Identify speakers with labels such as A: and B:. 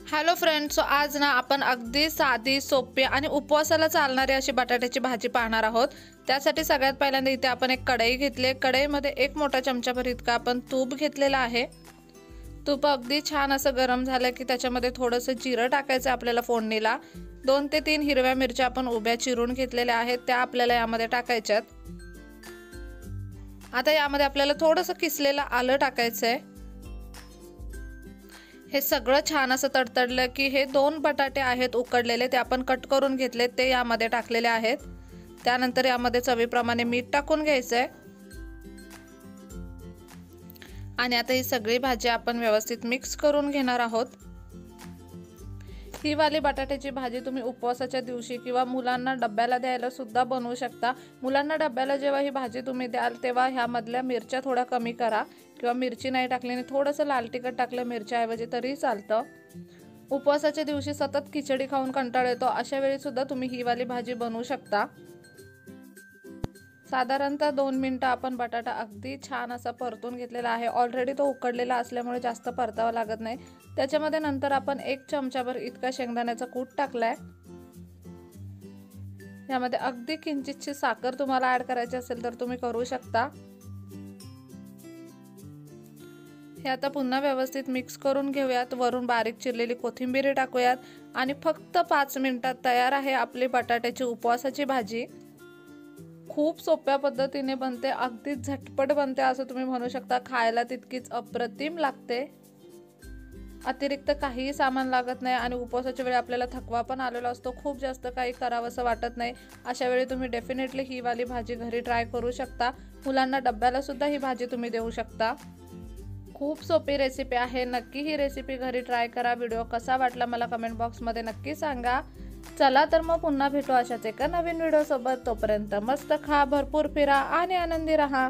A: Hello friends, so आज ना आपण अगदी साधी, सोपी आणि उपवासाला चालणारी अशी बटाट्याची भाजी पाहणार आहोत। त्यासाठी सगळ्यात पहिल्यांदा इथे आपण एक कढई घेतली। कढईमध्ये एक मोठा चमचाभर इतका आपण तूप घेतलेला आहे। तूप अगदी छान असं गरम झालं की त्याच्यामध्ये थोडंसं जिरं टाकायचं आपल्याला फोडणीला। 2 ते 3 हिरव्या मिरच्या आपण उभ्या चिरून घेतलेल्या आहेत, त्या आपल्याला यामध्ये टाकायच्यात। आता यामध्ये आपल्याला थोडंसं किसलेलं आलं टाकायचं आहे। हे सगळं छान असं तडतडलं की हे 2 बटाटे आहेत उकडलेले, ते आपण कट करून घेतले, ते यामध्ये टाकलेले आहेत। त्यानंतर यामध्ये चवीप्रमाणे मीठ टाकून घ्यायचंय आणि आता ही सगळी भाजी आपण व्यवस्थित मिक्स करून घेणार आहोत। ही वाली बटाट्याची भाजी तुम्ही उपवासाच्या दिवशी किंवा मुलांना डब्याला द्यायला सुद्धा बनवू शकता। मुलांना डब्याला जेव्हा ही भाजी तुम्ही द्याल तेव्हा ह्यामधल्या मिरच्या थोड्या कमी करा, किंवा मिरची नाही टाकली आणि थोडंसं लाल तिखट टाकलं मिरच्याऐवजी तरी चालतं। उपवासाच्या दिवशी सतत खिचडी खाऊन कंटाळा येतो, अशा वेळी सुद्धा तुम्ही ही वाली भाजी बनवू शकता। साधारणतः 2 मिनिटं आपण बटाटा अगदी छान असा परतून घेतलेला आहे। ऑलरेडी तो उकडलेला असल्यामुळे जास्त परतावा लागत नाही। त्याच्यामध्ये नंतर आपण 1 चमचाभर इतका शेंगदाण्याचा कूट टाकलाय। यामध्ये अगदी किंचितशी साखर तुम्हाला ऍड करायची असेल तर तुम्ही करू शकता। हे आता पुन्हा व्यवस्थित मिक्स करून घेऊयात। वरून बारीक चिरलेली कोथिंबीर टाकूयात आणि फक्त 5 मिनिटात तयार आहे आपली बटाट्याची उपवासाची भाजी। खूप सोप्या पद्धतीने बनते, अगदी झटपट बनते असं तुम्ही म्हणू शकता। खायला तितकीच अप्रतिम लागते, अतिरिक्त काहीही सामान लागत नाही आणि उपवासाच्या वेळी आपल्याला थकवा पण आलेला असतो, खूप जास्त काही करावंसं वाटत नाही। अशा वेळी तुम्ही डेफिनेटली ही वाली भाजी घरी ट्राय करू शकता। मुलांना डब्याला सुद्धा ही भाजी तुम्ही देऊ शकता। खूप सोपी रेसिपी आहे, नक्की ही रेसिपी घरी ट्राय करा। व्हिडिओ कसा वाटला मला कमेंट बॉक्समध्ये नक्की सांगा। चला तर मग पुन्हा भेटू अशाच एका नवीन व्हिडिओ सोबत। तोपर्यंत मस्त खा, भरपूर फिरा आणि आनंदी रहा।